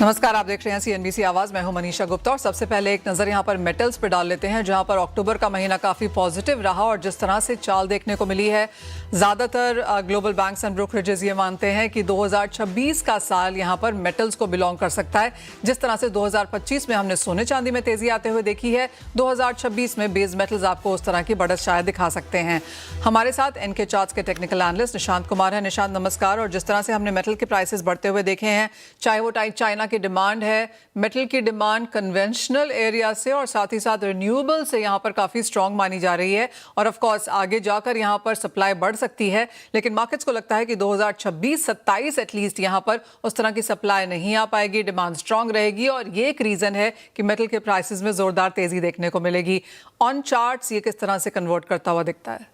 नमस्कार, आप देख रहे हैं सीएनबीसी आवाज। मैं हूं मनीषा गुप्ता और सबसे पहले एक नजर यहां पर मेटल्स पे डाल लेते हैं, जहां पर अक्टूबर का महीना काफी पॉजिटिव रहा और जिस तरह से चाल देखने को मिली है, ज्यादातर ग्लोबल बैंक्स एंड ब्रोकरेजेस ये मानते हैं कि 2026 का साल यहां पर मेटल्स को बिलोंग कर सकता है। जिस तरह से 2025 में हमने सोने चांदी में तेजी आते हुए देखी है, 2026 में बेस मेटल्स आपको उस तरह की बढ़त शायद दिखा सकते हैं। हमारे साथ एनके चार्ट्स के टेक्निकल एनालिस्ट निशांत कुमार है। निशांत, नमस्कार। और जिस तरह से हमने मेटल के प्राइसेस बढ़ते हुए देखे हैं, चाहे वो चाइना की डिमांड है, मेटल की डिमांड कन्वेंशनल एरिया से और साथ ही साथ रिन्यूएबल से यहां पर काफी स्ट्रांग मानी जा रही है और ऑफ कोर्स आगे जाकर यहां पर सप्लाई बढ़ सकती है, लेकिन मार्केट्स को लगता है कि 2026-27 एटलीस्ट यहां पर उस तरह की सप्लाई नहीं आ पाएगी, डिमांड स्ट्रांग रहेगी और ये एक रीजन है कि मेटल के प्राइसेस में जोरदार तेजी देखने को मिलेगी। ऑन चार्ट्स ये किस तरह से कन्वर्ट करता हुआ दिखता है?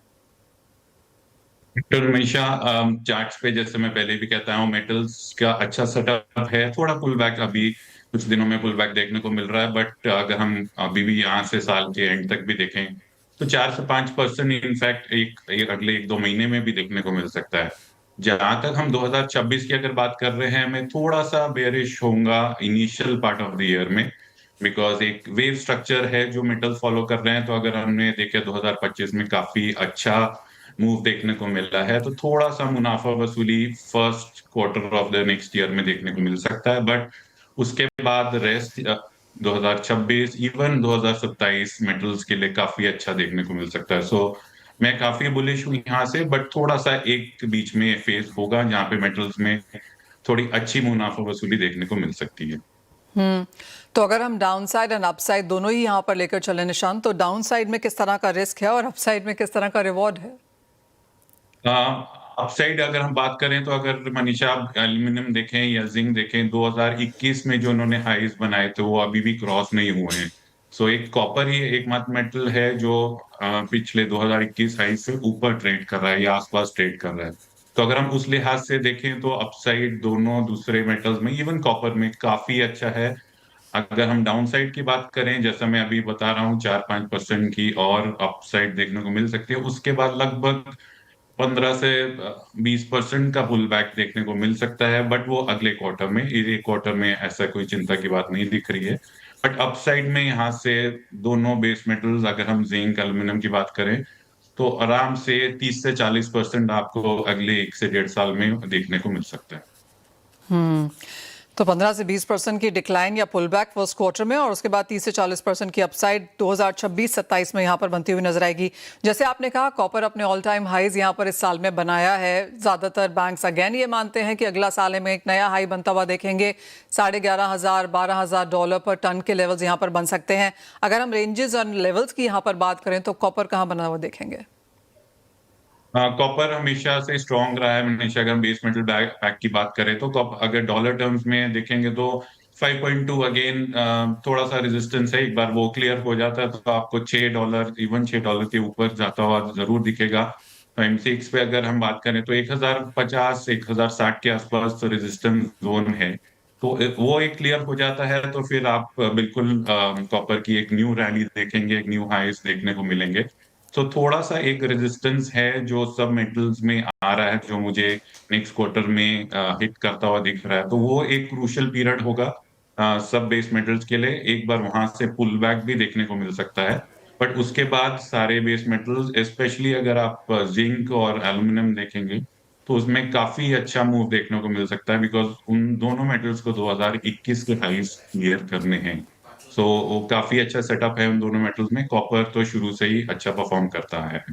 हमेशा चार्ट्स पे, जैसे मैं पहले भी कहता हूँ, मेटल्स का अच्छा सेटअप है। थोड़ा पुल बैक अभी कुछ दिनों में पुल बैक देखने को मिल रहा है, बट अगर हम अभी भी यहाँ से साल के एंड तक भी देखें तो 4 से 5% इनफैक्ट एक अगले 1-2 महीने में भी देखने को मिल सकता है। जहां तक हम 2026 की अगर बात कर रहे हैं, मैं थोड़ा सा बेयरिश होऊंगा initial part of the year में, बिकॉज एक वेव स्ट्रक्चर है जो मेटल फॉलो कर रहे हैं। तो अगर हमने देखे 2025 में काफी अच्छा मूव देखने को मिल रहा है, तो थोड़ा सा मुनाफा वसूली first quarter of the next year में देखने को मिल सकता है। बट उसके बाद रेस्ट 2026 इवन 2027 मेटल्स के लिए काफी अच्छा देखने को मिल सकता है। सो मैं काफी बुलिश हूँ यहाँ से, बट थोड़ा सा एक बीच में फेज होगा जहाँ पे मेटल्स में थोड़ी अच्छी मुनाफा वसूली देखने को मिल सकती है। तो अगर हम डाउन साइड एंड अपसाइड दोनों ही यहाँ पर लेकर चले निशांत, तो डाउन साइड में किस तरह का रिस्क है और अपसाइड में किस तरह का रिवॉर्ड है? अपसाइड अगर हम बात करें तो अगर मनीषा आप एल्यूमिनियम देखें या जिंक देखें, 2021 में जो उन्होंने हाईज बनाए थे वो अभी भी क्रॉस नहीं हुए हैं। सो एक कॉपर ही एकमात्र मेटल है जो पिछले 2021 हाई से ऊपर ट्रेड कर रहा है या आसपास ट्रेड कर रहा है। तो अगर हम उस लिहाज से देखें तो अपसाइड दोनों दूसरे मेटल्स में, इवन कॉपर में, काफी अच्छा है। अगर हम डाउन साइड की बात करें, जैसा मैं अभी बता रहा हूँ, 4-5% की और अपसाइड देखने को मिल सकती है। उसके बाद लगभग 15 से 20% का पुल बैक देखने को मिल सकता है, बट वो अगले क्वार्टर में, एक क्वार्टर में ऐसा कोई चिंता की बात नहीं दिख रही है। बट अपसाइड में यहाँ से दोनों बेस मेटल्स, अगर हम जिंक एल्यूमिनियम की बात करें, तो आराम से 30 से 40% आपको अगले 1 से 1.5 साल में देखने को मिल सकता है। तो 15 से 20% की डिक्लाइन या पुल बैक फर्स्ट क्वार्टर में और उसके बाद 30 से 40% की अपसाइड 2026-27 में यहाँ पर बनती हुई नजर आएगी। जैसे आपने कहा, कॉपर अपने ऑल टाइम हाईज यहाँ पर इस साल में बनाया है। ज्यादातर बैंक्स अगेन ये मानते हैं कि अगला साल में एक नया हाई बनता हुआ देखेंगे। $11,500-12,000 पर टन के लेवल्स यहाँ पर बन सकते हैं। अगर हम रेंजेस और लेवल्स की यहाँ पर बात करें तो कॉपर कहाँ बना हुआ देखेंगे? कॉपर हमेशा से स्ट्रांग रहा है हमेशा। अगर हम बेस मेटल पैक की बात करें तो अगर डॉलर टर्म्स में देखेंगे तो 5.2 अगेन थोड़ा सा रेजिस्टेंस है। एक बार वो क्लियर हो जाता है तो आपको $6, इवन $6 के ऊपर जाता हुआ जरूर दिखेगा। तो M6 पे अगर हम बात करें तो 1050-1060 के आसपास तो रेजिस्टेंस जोन है। तो वो एक क्लियर हो जाता है तो फिर आप बिल्कुल कॉपर की एक न्यू रैली देखेंगे, एक न्यू हाईस देखने को मिलेंगे। तो थोड़ा सा एक रेजिस्टेंस है जो सब मेटल्स में आ रहा है, जो मुझे नेक्स्ट क्वार्टर में हिट करता हुआ दिख रहा है। तो वो एक क्रूशियल पीरियड होगा सब बेस मेटल्स के लिए। एक बार वहां से पुल बैक भी देखने को मिल सकता है, बट उसके बाद सारे बेस मेटल्स, स्पेशली अगर आप जिंक और एल्यूमिनियम देखेंगे, तो उसमें काफी अच्छा मूव देखने को मिल सकता है, बिकॉज उन दोनों मेटल्स को 2021 के हाईज क्लियर करने हैं। सो वो काफी अच्छा सेटअप है उन दोनों मेटल्स में। कॉपर तो शुरू से ही अच्छा परफॉर्म करता है।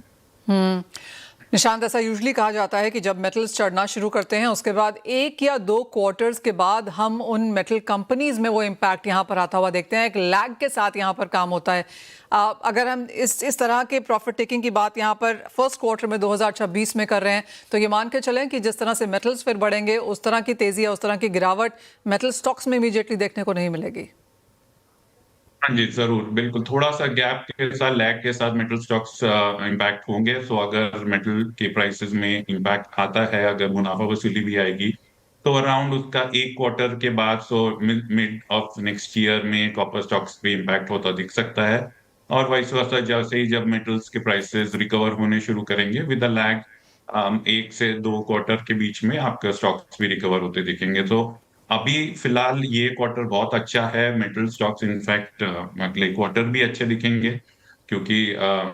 निशांत, ऐसा यूजुअली कहा जाता है कि जब मेटल्स चढ़ना शुरू करते हैं उसके बाद 1 या 2 क्वार्टर्स के बाद हम उन मेटल कंपनीज में वो इम्पैक्ट यहाँ पर आता हुआ देखते हैं। एक लैग के साथ यहाँ पर काम होता है। अगर हम इस तरह के प्रॉफिट टेकिंग की बात यहाँ पर फर्स्ट क्वार्टर में 2026 में कर रहे हैं, तो ये मान के चलें कि जिस तरह से मेटल्स फिर बढ़ेंगे उस तरह की तेजी या उस तरह की गिरावट मेटल स्टॉक्स में इमीडिएटली देखने को नहीं मिलेगी। हाँ जी, जरूर, बिल्कुल। थोड़ा सा गैप के साथ, लैग के साथ मेटल स्टॉक्स इम्पैक्ट होंगे। सो अगर मेटल के प्राइसेस में इम्पैक्ट आता है, अगर मुनाफा वसूली भी आएगी, तो अराउंड उसका एक क्वार्टर के बाद, so mid of next year में कॉपर स्टॉक्स पे इम्पैक्ट होता दिख सकता है। और वाइस वर्सा, जैसे ही जब मेटल्स के प्राइसेस रिकवर होने शुरू करेंगे विद अ लैग, 1 से 2 क्वार्टर के बीच में आपका स्टॉक्स भी रिकवर होते दिखेंगे। तो अभी फिलहाल ये क्वार्टर बहुत अच्छा है मेटल स्टॉक्स। इनफैक्ट अगले क्वार्टर भी अच्छे दिखेंगे, क्योंकि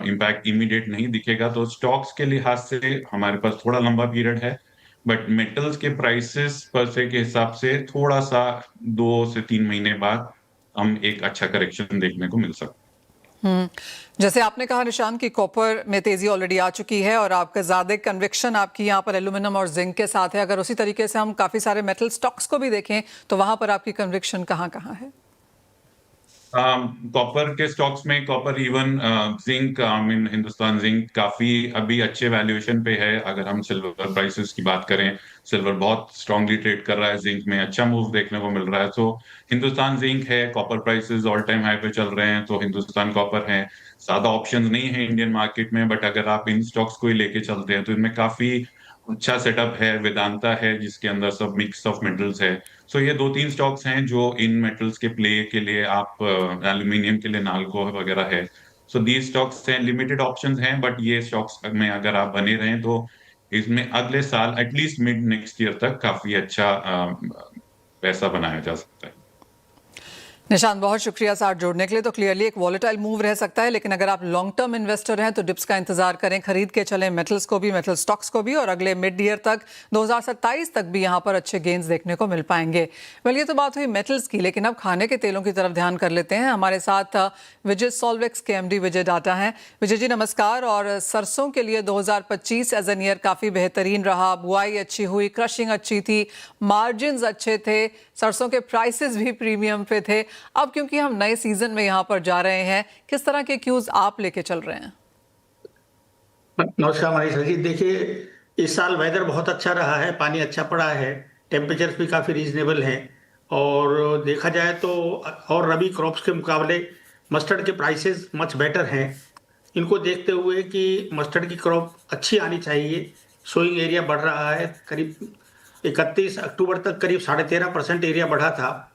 इम्पैक्ट इमीडिएट नहीं दिखेगा। तो स्टॉक्स के लिहाज से हमारे पास थोड़ा लंबा पीरियड है, बट मेटल्स के प्राइसेस पर से के हिसाब से थोड़ा सा 2 से 3 महीने बाद हम एक अच्छा करेक्शन देखने को मिल सकता हम्म। जैसे आपने कहा निशान की कॉपर में तेजी ऑलरेडी आ चुकी है और आपका ज्यादा कन्विक्शन आपकी यहाँ पर एल्यूमिनियम और जिंक के साथ है। अगर उसी तरीके से हम काफी सारे मेटल स्टॉक्स को भी देखें तो वहां पर आपकी कन्विक्शन कहाँ कहाँ है? कॉपर के स्टॉक्स में copper even zinc, I mean Hindustan zinc काफी अभी अच्छे वैल्यूएशन पे है। अगर हम सिल्वर प्राइसेस की बात करें, सिल्वर बहुत स्ट्रांगली ट्रेड कर रहा है, जिंक में अच्छा मूव देखने को मिल रहा है। तो हिंदुस्तान जिंक है, copper prices all time high पे चल रहे हैं, तो हिंदुस्तान कॉपर है। ज्यादा ऑप्शंस नहीं है इंडियन मार्केट में, बट अगर आप इन स्टॉक्स को ही लेके चलते हैं तो इनमें काफी अच्छा सेटअप है। वेदांता है जिसके अंदर सब मिक्स ऑफ मेटल्स है। सो ये 2-3 स्टॉक्स हैं जो इन मेटल्स के प्ले के लिए, आप एल्यूमिनियम के लिए नाल्को वगैरह है। सो दीज स्टॉक्स हैं, लिमिटेड ऑप्शंस हैं, बट ये स्टॉक्स में अगर आप बने रहें तो इसमें अगले साल एटलीस्ट मिड नेक्स्ट ईयर तक काफी अच्छा पैसा बनाया जा सकता है। निशान, बहुत शुक्रिया साथ जोड़ने के लिए। तो क्लियरली एक वॉलेटाइल मूव रह सकता है, लेकिन अगर आप लॉन्ग टर्म इन्वेस्टर हैं तो डिप्स का इंतजार करें, खरीद के चलें मेटल्स को भी, मेटल स्टॉक्स को भी, और अगले मिड ईयर तक 2027 तक भी यहाँ पर अच्छे गेन्स देखने को मिल पाएंगे। वेल, ये तो बात हुई मेटल्स की, लेकिन अब खाने के तेलों की तरफ ध्यान कर लेते हैं। हमारे साथ विजय सॉल्वेक्स के एमडी विजय डाटा हैं। विजय जी नमस्कार। और सरसों के लिए 2025 एज एन ईयर काफी बेहतरीन रहा, बुआई अच्छी हुई, क्रशिंग अच्छी थी, मार्जिन अच्छे थे, सरसों के प्राइसेस भी प्रीमियम पे थे। अब क्योंकि हम नए सीजन में यहाँ पर जा रहे हैं, किस तरह के क्यूज आप लेके चल रहे हैं? नमस्कार मनीषा जी। देखिए, इस साल वेदर बहुत अच्छा रहा है, पानी अच्छा पड़ा है, टेम्परेचर भी काफ़ी रीजनेबल हैं, और देखा जाए तो और रबी क्रॉप्स के मुकाबले मस्टर्ड के प्राइसेस मच बेटर हैं। इनको देखते हुए कि मस्टर्ड की क्रॉप अच्छी आनी चाहिए, सोइंग एरिया बढ़ रहा है, करीब 31 अक्टूबर तक करीब 13.5% एरिया बढ़ा था,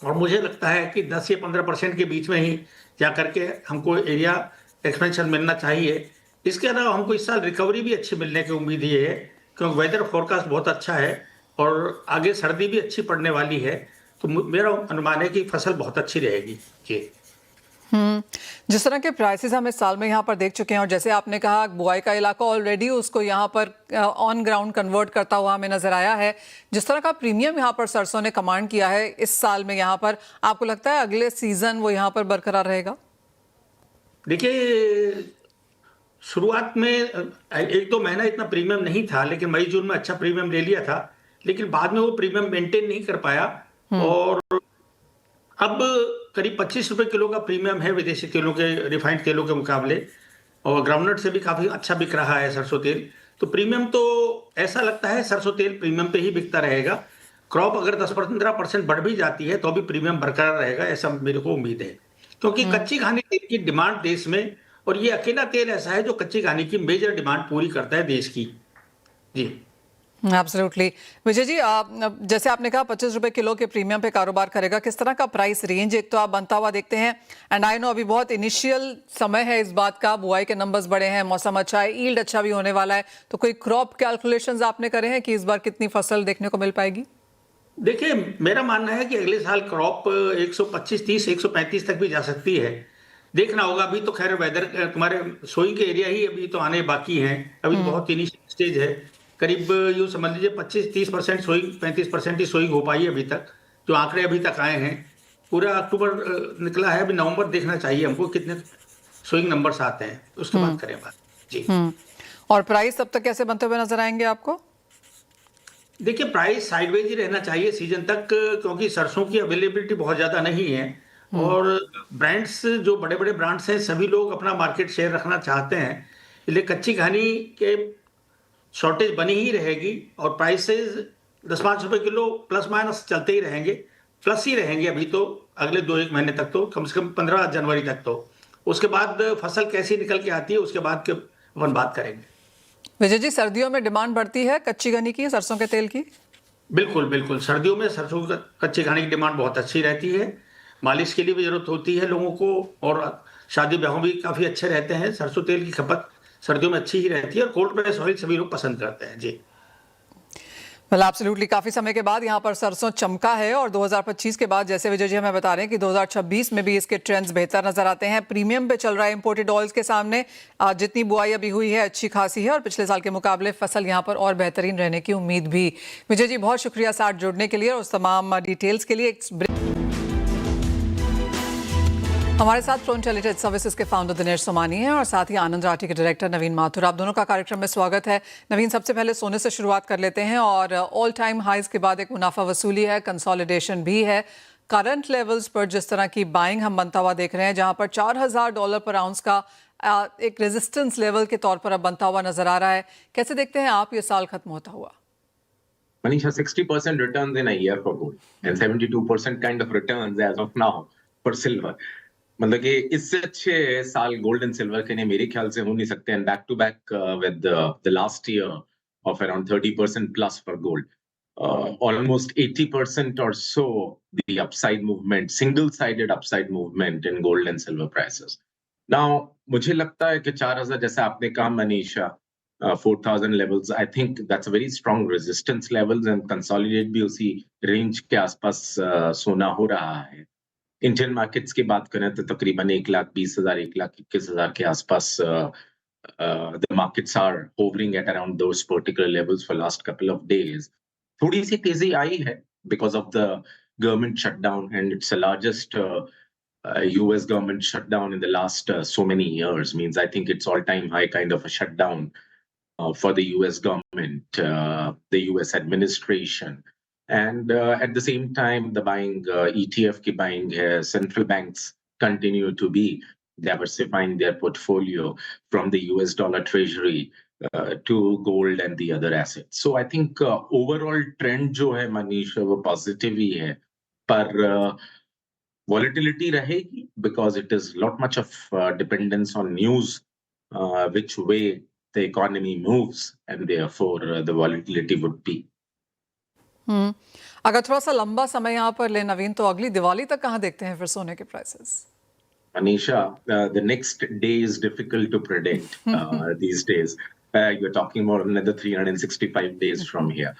और मुझे लगता है कि 10 या 15% के बीच में ही जा करके हमको एरिया एक्सपेंशन मिलना चाहिए। इसके अलावा हमको इस साल रिकवरी भी अच्छी मिलने की उम्मीद ये है, क्योंकि वेदर फोरकास्ट बहुत अच्छा है और आगे सर्दी भी अच्छी पड़ने वाली है। तो मेरा अनुमान है कि फसल बहुत अच्छी रहेगी जी। जिस तरह के प्राइसेस हम इस साल में यहाँ पर देख चुके हैं, और जैसे आपने कहा बुआई का इलाका ऑलरेडी उसको यहाँ पर ऑन ग्राउंड कन्वर्ट करता हुआ हमें नजर आया है, जिस तरह का प्रीमियम यहाँ पर सरसों ने कमांड किया है इस साल में, यहाँ पर आपको लगता है अगले सीजन वो यहाँ पर बरकरार रहेगा? देखिए, शुरुआत में 1-2 महीना इतना प्रीमियम नहीं था, लेकिन मई जून में अच्छा प्रीमियम ले लिया था, लेकिन बाद में वो प्रीमियम मेंटेन नहीं कर पाया, और अब करीब 25 रुपए किलो का प्रीमियम है विदेशी तेलों के, रिफाइंड तेलों के मुकाबले, और ग्राउंडनट से भी काफी अच्छा बिक रहा है सरसों तेल। तो प्रीमियम तो ऐसा लगता है सरसों तेल प्रीमियम पे ही बिकता रहेगा। क्रॉप अगर 10-15% बढ़ भी जाती है तो भी प्रीमियम बरकरार रहेगा, ऐसा मेरे को उम्मीद है, क्योंकि कच्ची घानी तेल की डिमांड देश में, और ये अकेला तेल ऐसा है जो कच्ची घानी की मेजर डिमांड पूरी करता है देश की जी। एब्सोल्युटली। विजय जी, जैसे आपने कहा 25 रुपए किलो के प्रीमियम पे कारोबार करेगा, किस तरह का प्राइस रेंज एक तो आप बनता हुआ देखते हैं? एंड आई नो अभी बहुत इनिशियल समय है इस बात का, बुआई के नंबर्स बड़े हैं, मौसम अच्छा है, ईल्ड अच्छा भी होने वाला है, तो कोई क्रॉप कैलकुलेशंस आपने करे हैं कि इस बार कितनी फसल देखने को मिल पाएगी? देखिए, मेरा मानना है कि अगले साल क्रॉप 125, 30, 135 तक भी जा सकती है। देखना होगा, अभी तो खैर वेदर, तुम्हारे सोइंग के एरिया ही अभी तो आने बाकी हैं, अभी तो बहुत इनिशियल स्टेज है। करीब यूँ समझ लीजिए 25-30% सोइंग, 35% ही सोइंग हो पाई अभी तक, जो आंकड़े अभी तक आए हैं। पूरा अक्टूबर निकला है, अभी नवंबर देखना चाहिए हमको कितने सोइंग नंबर्स आते हैं, उसके बाद करें बात जी। और प्राइस तब तक कैसे बनते हुए नजर आएंगे आपको? देखिए, प्राइस साइडवेज ही रहना चाहिए सीजन तक, क्योंकि सरसों की अवेलेबिलिटी बहुत ज़्यादा नहीं है, और ब्रांड्स, जो बड़े बड़े ब्रांड्स हैं, सभी लोग अपना मार्केट शेयर रखना चाहते हैं, इसलिए कच्ची घानी के शॉर्टेज बनी ही रहेगी, और प्राइसेस 10-5 रुपए किलो प्लस माइनस चलते ही रहेंगे, प्लस ही रहेंगे अभी तो, अगले 2-1 महीने तक तो, कम से कम 15 जनवरी तक तो। उसके बाद फसल कैसी निकल के आती है उसके बाद के अपन बात करेंगे। विजय जी, सर्दियों में डिमांड बढ़ती है कच्ची घनी की, सरसों के तेल की? बिल्कुल बिल्कुल, सर्दियों में सरसों कच्ची घानी की डिमांड बहुत अच्छी रहती है, मालिश के लिए भी जरूरत होती है लोगों को, और शादी ब्याहों भी काफ़ी अच्छे रहते हैं। सरसों तेल की खपत सर्दियों में अच्छी ही रहती है, और कोल्ड प्रेस ऑयल सभी लोग पसंद करते हैं जी। वेल एब्सोल्युटली काफी समय के बाद यहाँ पर सरसों चमका है और 2025 के बाद जैसे विजय जी हमें बता रहे हैं कि 2026 में भी इसके ट्रेंड्स बेहतर नजर आते हैं। प्रीमियम पे चल रहा है इंपोर्टेड ऑयल्स के सामने। आज जितनी बुआई अभी हुई है अच्छी खासी है और पिछले साल के मुकाबले फसल यहाँ पर और बेहतरीन रहने की उम्मीद भी। विजय जी बहुत शुक्रिया साथ जुड़ने के लिए और उस तमाम डिटेल्स के लिए। हमारे साथ प्रो इंटेलिजेंस सर्विसेज के फाउंडर दिनेश सोमानी हैं और साथ ही आनंद राठी के डायरेक्टर नवीन माथुर। आप दोनों का कार्यक्रम में स्वागत है। नवीन, सबसे पहले सोने से शुरुआत कर लेते हैं और ऑल टाइम हाइज के बाद एक मुनाफा वसूली है, कंसोलिडेशन भी है। करंट लेवल्स पर जिस तरह की बाइंग हम बनता हुआ देख रहे हैं, जहां पर $4,000 पर आउंस का एक रेजिस्टेंस लेवल के तौर पर अब बनता हुआ नजर आ रहा है, कैसे देखते हैं आप ये साल खत्म होता हुआ? Manisha, 60% returns in a year for gold and 72% kind of returns as of now for silver. मतलब कि इससे अच्छे साल गोल्ड एंड सिल्वर के लिए मेरे ख्याल से हो नहीं सकते। And back to back with the last year of around 30% plus for gold, almost 80% or so the upside movement, single sided upside movement in gold and silver prices. Now मुझे लगता है कि 4000 जैसा आपने कहा Manisha, 4000 levels, I think that's a very strong resistance levels and consolidate भी उसी range के आसपास सोना हो रहा है। इंडियन मार्केट्स की बात करें तो तकरीबन 1,20,000 1,21,000 के आसपास the markets are hovering at around those particular levels for last couple of days. थोड़ी सी तेजी आई है because of the government shutdown and it's the largest US government shutdown in the last so many years. Means I think it's all-time high kind of a shutdown for the US government, the US administration. And at the same time, the buying, ETF ki buying, central banks continue to be diversifying their portfolio from the US dollar treasury to gold and the other assets. So I think overall trend jo hai Manisha wo positive hi hai, par volatility rahegi because it is lot much of dependence on news, which way the economy moves, and therefore the volatility would be. अगर थोड़ा सा लंबा समय यहाँ पर ले नवीन, तो अगली दिवाली तक कहाँ देखते हैं फिर सोने के prices? Manisha, the next day is difficult to predict these days. You're talking about another 365 days from here.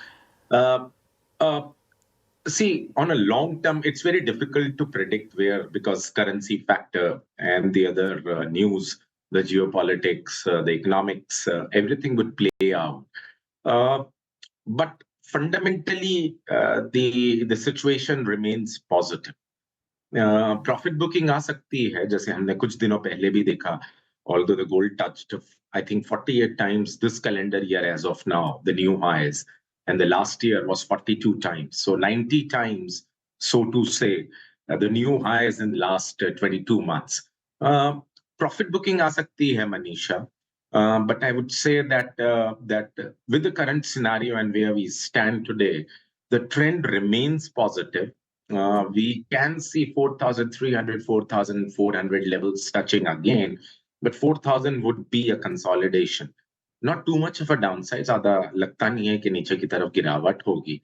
See, on a long term, it's very difficult to predict where, because currency factor and the other news, the geopolitics, the economics, everything would play out. But fundamentally, the situation remains positive. Profit booking आ सकती है, जैसे हमने कुछ दिनों पहले भी देखा, although the gold touched, I think 48 times this calendar year as of now, the new highs, and the last year was 42 times. So 90 times, so to say, the new highs in the last 22 months. Profit booking आ सकती है, Manisha. But I would say that with the current scenario and where we stand today, the trend remains positive. We can see 4,300, 4,400 levels touching again, but 4,000 would be a consolidation. Not too much of a downside. ज़्यादा लगता नहीं है कि नीचे की तरफ गिरावट होगी,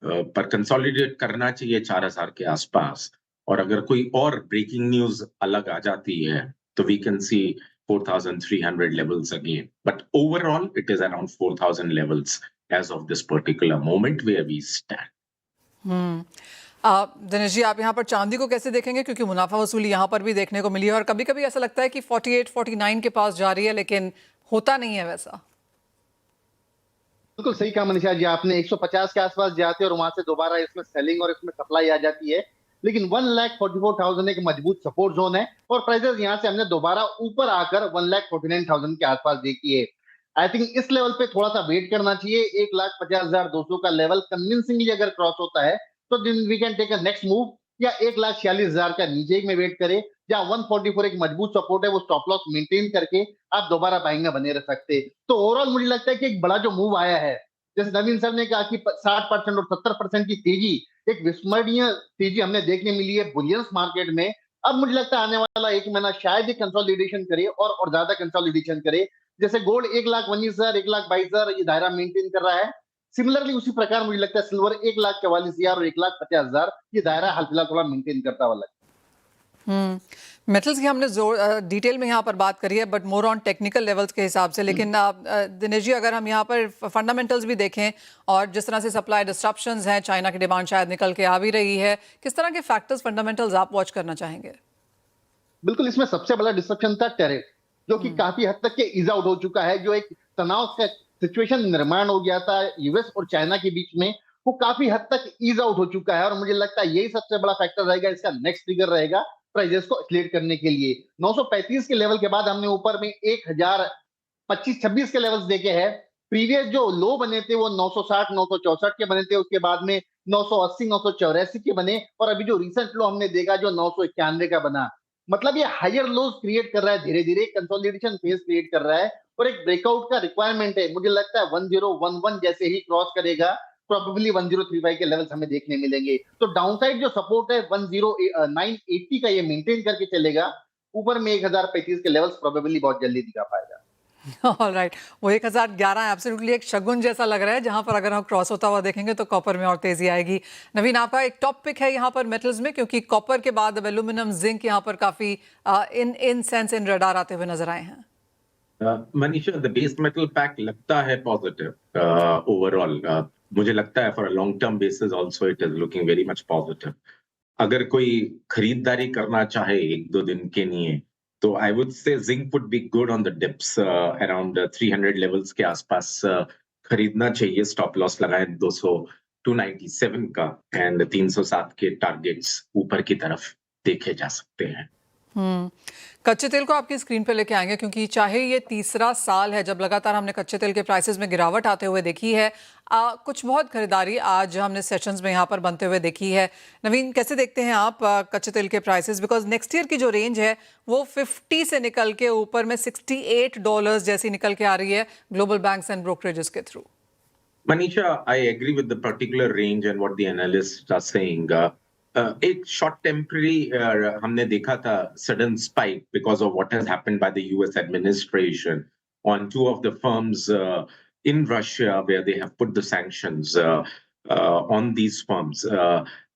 पर कंसोलिडेट करना चाहिए 4,000 के आसपास। और अगर कोई और ब्रेकिंग न्यूज अलग आ जाती है तो we can see 4,300 levels again. But overall, it is around 4,000 levels as of this particular moment where we stand. Dinesh ji, आप यहाँ पर चांदी को कैसे देखेंगे? क्योंकि मुनाफा वसूली यहाँ पर भी देखने को मिली है और कभी कभी ऐसा लगता है कि 48, 49 के पास जा रही है, लेकिन होता नहीं है वैसा। बिल्कुल सही कहा मनीषा जी, आपने 150 के आसपास जाते हैं और वहां से दोबारा इसमें सेलिंग और इसमें सप्लाई आ जाती है, लेकिन 1,44,000 एक मजबूत सपोर्ट जोन है और प्राइसेस यहाँ से हमने दोबारा ऊपर आकर 1,49,000 के आसपास देखी है। आई थिंक इस लेवल पे थोड़ा सा वेट करना चाहिए। 1,50,200 का लेवल कन्विंसिंगली अगर क्रॉस होता है तो we can take a next move, या 1,46,000 का नीचे में वेट करे, जहां 144 एक मजबूत सपोर्ट है, वो स्टॉप लॉस मेंटेन करके आप दोबारा बाइंग में बने रह सकते। तो ओवरऑल मुझे लगता है कि एक बड़ा जो मूव आया है, जैसे नवीन सर ने कहा कि 60% और 70% की तेजी, एक विस्मरणीय तेजी हमने देखने मिली है बुलियंस मार्केट में। अब मुझे लगता है आने वाला एक महीना शायद एक कंसोलिडेशन करे और ज्यादा कंसोलिडेशन करे। जैसे गोल्ड 1,19,000, 1,22,000 ये दायरा मेंटेन कर रहा है, सिमिलरली उसी प्रकार मुझे लगता है सिल्वर 1,44,000 और 1,50,000 ये दायरा हाल फिलहाल थोड़ा मेंटेन करता हुआ लगता है। मेटल्स की हमने डिटेल में यहाँ पर बात करी है, but more on technical levels के हिसाब से। लेकिन दिनेश जी, अगर हम यहाँ पर फंडामेंटल्स भी देखें और जिस तरह से सप्लाई डिस्ट्रप्शंस हैं, चाइना की डिमांड शायद निकल के आ भी रही है, किस तरह के फैक्टर्स फंडामेंटल्स आप वॉच करना चाहेंगे? बिल्कुल, इसमें सबसे बड़ा डिस्ट्रप्शन था टैरिफ, जो कि काफी हद तक के ईज आउट हो चुका है। जो एक तनाव का सिचुएशन निर्माण हो गया था यूएस और चाइना के बीच में, वो काफी हद तक ईज आउट हो चुका है। और मुझे लगता है यही सबसे बड़ा फैक्टर रहेगा, इसका नेक्स्ट ट्रिगर रहेगा प्राइजेस को एक्सलेट करने के लिए। 935 के लेवल के बाद हमने ऊपर में 1025-26 के लेवल्स देखे हैं। प्रीवियस जो लो बने थे वो 960 964 के बने थे, उसके बाद में 980 984 के बने, और अभी जो रिसेंट लो हमने देखा जो 991 का बना। मतलब ये हायर लोज क्रिएट कर रहा है, धीरे धीरे कंसोलिडेशन फेज क्रिएट कर रहा है, और एक ब्रेकआउट का रिक्वायरमेंट है। मुझे लगता है 1011 जैसे ही क्रॉस करेगा, प्रोबेबली 1035 के लेवल्स हमें देखने मिलेंगे। तो डाउनसाइड जो सपोर्ट है 10980 का ये मेंटेन करके चलेगा, ऊपर में 1035 के लेवल्स प्रोबेबली बहुत जल्दी दिखा पाएगा। ऑलराइट, वो 1011 एब्सोल्युटली एक शगुन जैसा लग रहा है, जहां पर अगर हम क्रॉस होता हुआ देखेंगे तो कॉपर में और तेजी आएगी। नवीन, आपका एक टॉप पिक है यहाँ पर मेटल्स में, क्योंकि कॉपर के बाद अब एल्यूमिनियम, जिंक यहाँ पर काफी इन रडार आते हुए नजर आए हैं। Manisha, the base metal pack लगता है पॉजिटिव ओवरऑल। मुझे लगता है for a long term basis also it is looking very much positive. अगर कोई खरीदारी करना चाहे 1-2 दिन के लिए, तो I would say zinc would be good on the dips around 300 levels के आसपास खरीदना चाहिए। स्टॉप लॉस लगाएं 297 का, एंड 307 के टारगेट्स ऊपर की तरफ देखे जा सकते हैं। कच्चे तेल को आपकी स्क्रीन पे लेके आएंगे, क्योंकि चाहे ये तीसरा साल है जब लगातार हमने कच्चे तेल के प्राइसेस में गिरावट आते हुए देखी है, कुछ बहुत खरीदारी आज हमने सेशंस में यहाँ पर बनते हुए देखी है। नवीन, कैसे देखते हैं आप कच्चे तेल के प्राइसेस? बिकॉज नेक्स्ट ईयर की जो रेंज है वो 50 से निकल के ऊपर में $68 जैसी निकल के आ रही है ग्लोबल बैंक्स एंड ब्रोकरेजेस के through. Manisha, I agree with the particular range and what the analysts are saying. एक शॉर्ट टेम्पररी हमने देखा था sudden spike because of what has happened by the US administration on 2 of the firms in Russia where they have put the sanctions on these firms.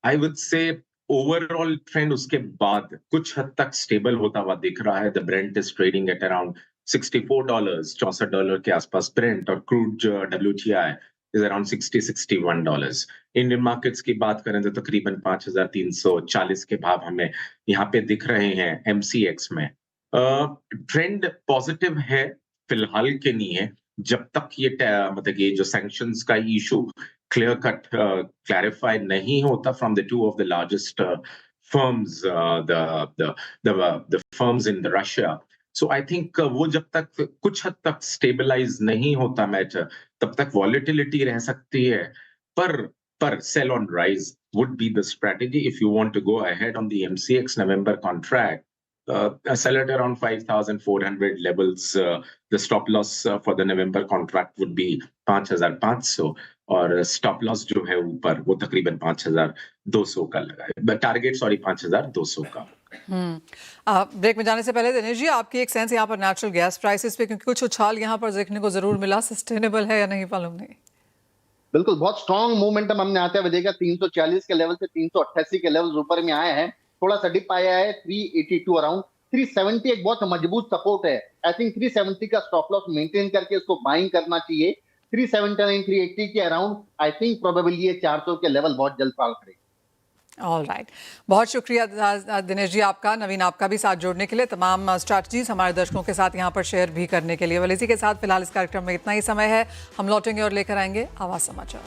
I would say overall trend उसके बाद कुछ हद तक stable होता हुआ दिख रहा है. The Brent is trading at around $64, $64 के आसपास Brent, और crude WTI is around $60-61. Indian markets की बात करें तो तकरीबन 5340 के भाव हमें यहाँ पे दिख रहे हैं MCX में. ट्रेंड पॉजिटिव है फिलहाल के लिए, जब तक ये मतलब ये जो सैंक्शंस का इशू क्लियर कट क्लैरिफाई नहीं होता from the 2 of the largest firms, the firms in Russia. So I think वो जब तक कुछ हद तक स्टेबलाइज नहीं होता मैटर, तब तक वॉलेटिलिटी रह सकती है. पर sell on rise would be the strategy if you want to go ahead on the MCX November contract. Sell at around 5,400 levels. The stop loss for the November contract would be 5,500, और stop loss जो है ऊपर वो तकरीबन 5,200 का लगा है. Target 5,200 का. ब्रेक में जाने से पहले दिनेश जी, आपकी एक सेंस यहाँ पर नेचुरल गैस प्राइसेस पे, क्योंकि कुछ उछाल यहाँ पर देखने को जरूर मिला, सस्टेनेबल है या नहीं मालूम नहीं. बिल्कुल, बहुत स्ट्रॉन्ग मूवमेंटम हमने आते हुए देखा. 340 के लेवल से 388 के लेवल ऊपर में आए हैं. थोड़ा सा डिप आया है 382 अराउंड. 370 एक बहुत मजबूत सपोर्ट है. आई थिंक 370 का स्टॉप लॉस मेंटेन करके उसको बाइंग करना चाहिए. 379 380 के अराउंड आई थिंक प्रोबेबली ये 400 के लेवल बहुत जल्द पार करेगी. ऑलराइट, बहुत शुक्रिया दिनेश जी आपका, नवीन आपका भी साथ जोड़ने के लिए, तमाम स्ट्रैटेजीज हमारे दर्शकों के साथ यहाँ पर शेयर भी करने के लिए. इसी के साथ फिलहाल इस कार्यक्रम में इतना ही समय है. हम लौटेंगे और लेकर आएंगे आवाज समाचार.